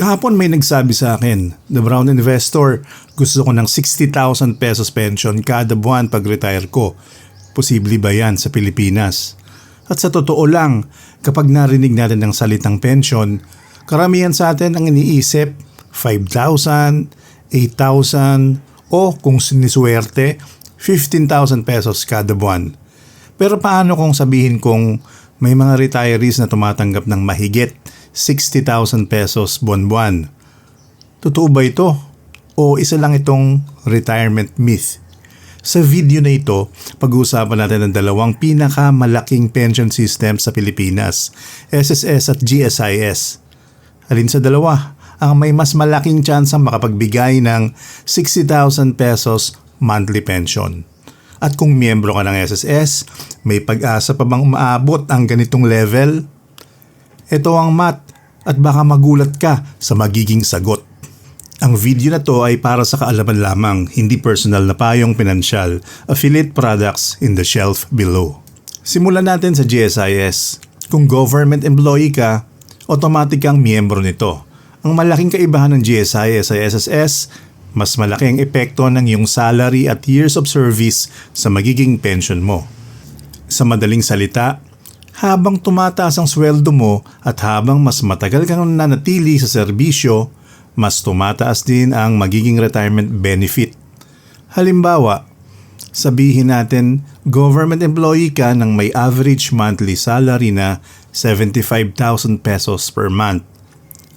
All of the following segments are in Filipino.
Kahapon may nagsabi sa akin, The Brown Investor, gusto ko ng 60,000 pesos pension kada buwan pag retire ko. Posible ba yan sa Pilipinas? At sa totoo lang, kapag narinig natin ng salitang pension, karamihan sa atin ang iniisip 5,000, 8,000 o kung siniswerte 15,000 pesos kada buwan. Pero paano kung sabihin kong may mga retirees na tumatanggap ng mahigit 60,000 pesos buwan-buwan? Totoo ba ito? O isa lang itong retirement myth? Sa video na ito, pag-uusapan natin ang dalawang pinakamalaking pension system sa Pilipinas, SSS at GSIS. Alin sa dalawa ang may mas malaking tsansang makapagbigay ng 60,000 pesos monthly pension? At kung miyembro ka ng SSS, may pag-asa pa bang umaabot ang ganitong level? Ito ang math at baka magulat ka sa magiging sagot. Ang video na to ay para sa kaalaman lamang, hindi personal na payong pinansyal. Affiliate products in the shelf below. Simulan natin sa GSIS. Kung government employee ka, automatic kang miyembro nito. Ang malaking kaibahan ng GSIS ay SSS, mas malaki ang epekto ng iyong salary at years of service sa magiging pension mo. Sa madaling salita, habang tumataas ang sweldo mo at habang mas matagal kang nanatili sa serbisyo, mas tumataas din ang magiging retirement benefit. Halimbawa, sabihin natin government employee ka ng may average monthly salary na 75,000 pesos per month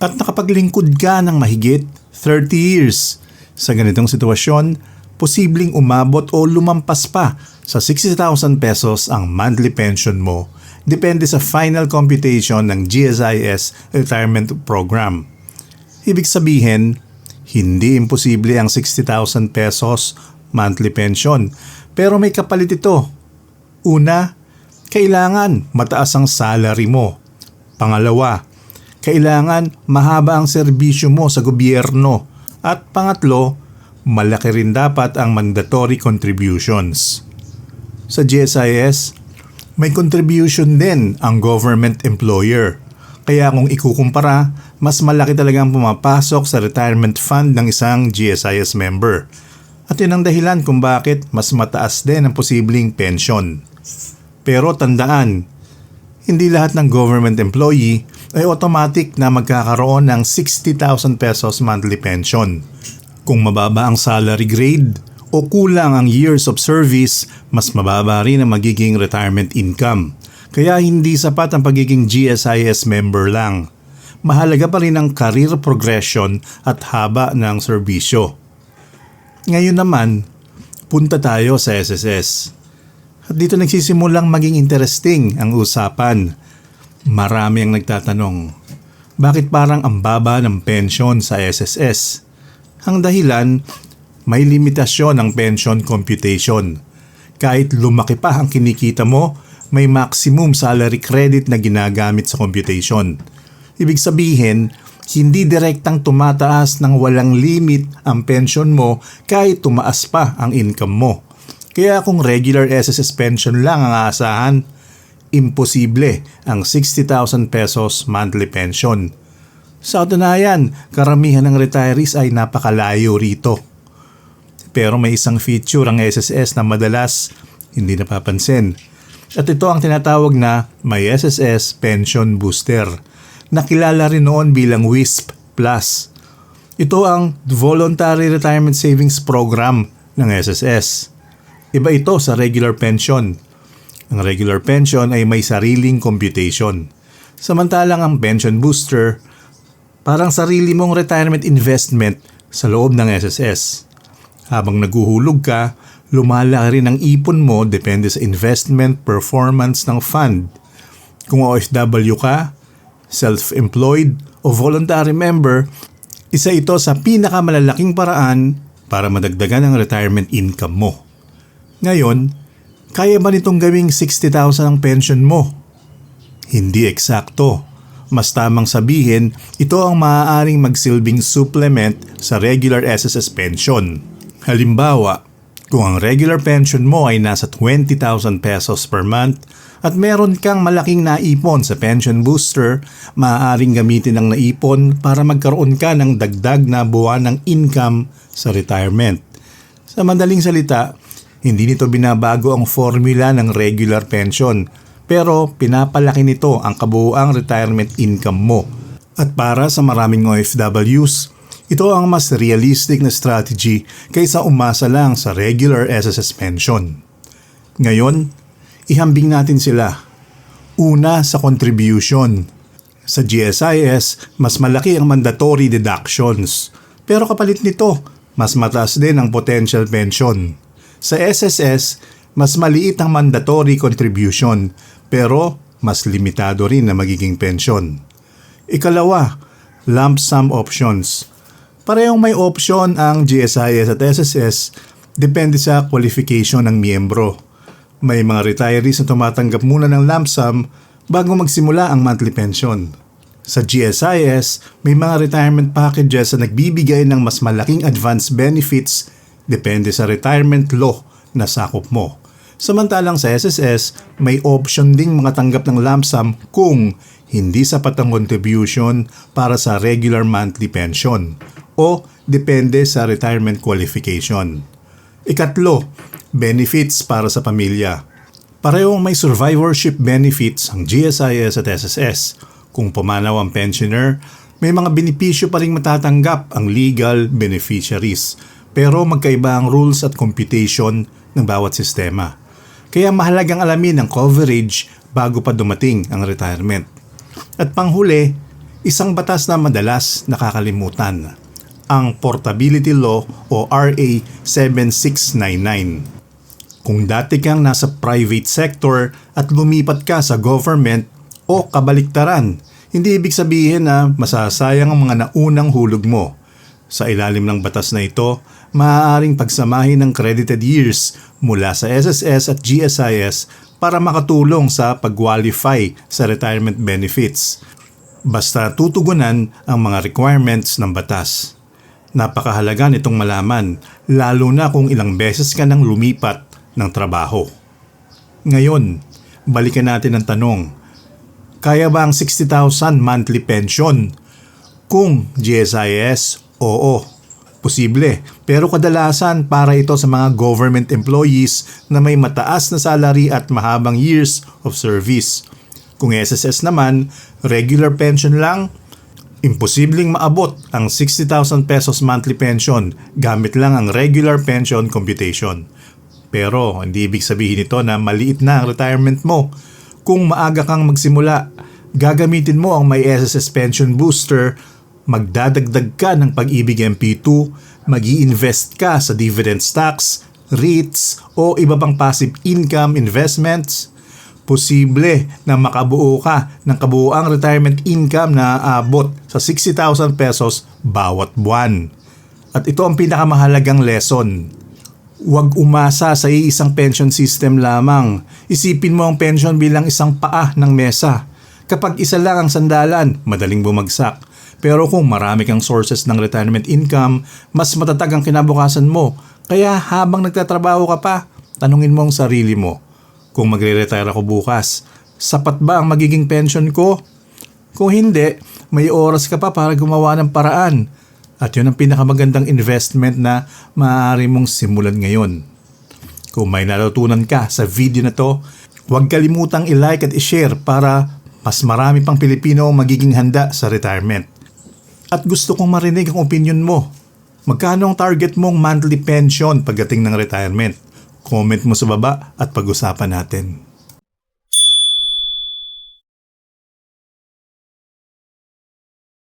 at nakapaglingkod ka ng mahigit 30 years. Sa ganitong sitwasyon, posibleng umabot o lumampas pa sa 60,000 pesos ang monthly pension mo depende sa final computation ng GSIS Retirement Program. Ibig sabihin, hindi imposible ang 60,000 pesos monthly pension pero may kapalit ito. Una, kailangan mataas ang salary mo. Pangalawa, kailangan mahaba ang serbisyo mo sa gobyerno. At pangatlo, malaki rin dapat ang mandatory contributions. Sa GSIS, may contribution din ang government employer. Kaya kung ikukumpara, mas malaki talagang pumapasok sa retirement fund ng isang GSIS member. At yun ang dahilan kung bakit mas mataas din ang posibleng pension. Pero tandaan, hindi lahat ng government employee ay automatic na magkakaroon ng 60,000 pesos monthly pension. Kung mababa ang salary grade o kulang ang years of service, mas mababa rin ang magiging retirement income. Kaya hindi sapat ang pagiging GSIS member lang. Mahalaga pa rin ang career progression at haba ng serbisyo. Ngayon naman, punta tayo sa SSS. At dito nagsisimulang maging interesting ang usapan. Marami ang nagtatanong, bakit parang ang baba ng pensyon sa SSS? Ang dahilan, may limitasyon ang pension computation. Kahit lumaki pa ang kinikita mo, may maximum salary credit na ginagamit sa computation. Ibig sabihin, hindi direktang tumataas ng walang limit ang pension mo kahit tumaas pa ang income mo. Kaya kung regular SSS pension lang ang aasahan, imposible ang 60,000 pesos monthly pension. Sa katunayan, karamihan ng retirees ay napakalayo rito. Pero may isang feature ang SSS na madalas hindi napapansin. At ito ang tinatawag na may SSS Pension Booster, na kilala rin noon bilang WISP Plus. Ito ang Voluntary Retirement Savings Program ng SSS. Iba ito sa regular pension. Ang regular pension ay may sariling computation. Samantalang ang pension booster, parang sarili mong retirement investment sa loob ng SSS. Habang naguhulog ka, lumalaki rin ang ipon mo depende sa investment performance ng fund. Kung OFW ka, self-employed o voluntary member, isa ito sa pinakamalalaking paraan para madagdagan ang retirement income mo. Ngayon, kaya ba nitong gawing 60,000 ang pension mo? Hindi eksakto. Mas tamang sabihin, ito ang maaaring magsilbing supplement sa regular SSS pension. Halimbawa, kung ang regular pension mo ay nasa 20,000 pesos per month, at meron kang malaking naipon sa pension booster, maaaring gamitin ang naipon para magkaroon ka ng dagdag na buwan ng income sa retirement. Sa madaling salita, hindi nito binabago ang formula ng regular pension, pero pinapalaki nito ang kabuuang retirement income mo. At para sa maraming OFWs, ito ang mas realistic na strategy kaysa umasa lang sa regular SSS pension. Ngayon, ihambing natin sila. Una sa contribution. Sa GSIS, mas malaki ang mandatory deductions. Pero kapalit nito, mas mataas din ang potential pension. Sa SSS, mas maliit ang mandatory contribution, pero mas limitado rin na magiging pension. Ikalawa, lump sum options. Parehong may option ang GSIS at SSS, depende sa qualification ng miyembro. May mga retirees na tumatanggap muna ng lump sum bago magsimula ang monthly pension. Sa GSIS, may mga retirement packages na nagbibigay ng mas malaking advance benefits depende sa retirement law na sakop mo. Samantalang sa SSS, may option ding mga tanggap ng lump sum kung hindi sapat ang contribution para sa regular monthly pension o depende sa retirement qualification. Ikatlo, benefits para sa pamilya. Parehong may survivorship benefits ang GSIS at SSS. Kung pumanaw ang pensioner, may mga benepisyo pa ring matatanggap ang legal beneficiaries. Pero magkaiba ang rules at computation ng bawat sistema. Kaya mahalagang alamin ang coverage bago pa dumating ang retirement. At panghuli, isang batas na madalas nakakalimutan, ang Portability Law o RA 7699. Kung dati kang nasa private sector at lumipat ka sa government o kabaliktaran, hindi ibig sabihin na masasayang ang mga naunang hulog mo. Sa ilalim ng batas na ito, maaaring pagsamahin ng credited years mula sa SSS at GSIS para makatulong sa pag-qualify sa retirement benefits. Basta tutugunan ang mga requirements ng batas. Napakahalaga nitong malaman, lalo na kung ilang beses ka nang lumipat ng trabaho. Ngayon, balikan natin ang tanong. Kaya ba ang 60,000 monthly pension? Kung GSIS, oo. Posible, pero kadalasan para ito sa mga government employees na may mataas na salary at mahabang years of service. Kung SSS naman, regular pension lang, imposibleng maabot ang 60,000 pesos monthly pension gamit lang ang regular pension computation. Pero hindi ibig sabihin nito na maliit na ang retirement mo. Kung maaga kang magsimula, gagamitin mo ang may SSS pension booster, magdadagdag ka ng Pag-ibig MP2, mag-i-invest ka sa dividend stocks, REITs o iba pang passive income investments, posible na makabuo ka ng kabuuang retirement income na aabot sa 60,000 pesos bawat buwan. At ito ang pinakamahalagang lesson. Huwag umasa sa iisang pension system lamang. Isipin mo ang pension bilang isang paa ng mesa. Kapag isa lang ang sandalan, madaling bumagsak. Pero kung marami kang sources ng retirement income, mas matatag ang kinabukasan mo. Kaya habang nagtatrabaho ka pa, tanungin mo ang sarili mo. Kung magre-retire ako bukas, sapat ba ang magiging pension ko? Kung hindi, may oras ka pa para gumawa ng paraan. At yun ang pinakamagandang investment na maaari mong simulan ngayon. Kung may natutunan ka sa video na to, huwag kalimutang i-like at i-share para mas marami pang Pilipino ang magiging handa sa retirement. At gusto kong marinig ang opinion mo. Magkano ang target mong monthly pension pagdating ng retirement? Comment mo sa baba at pag-usapan natin.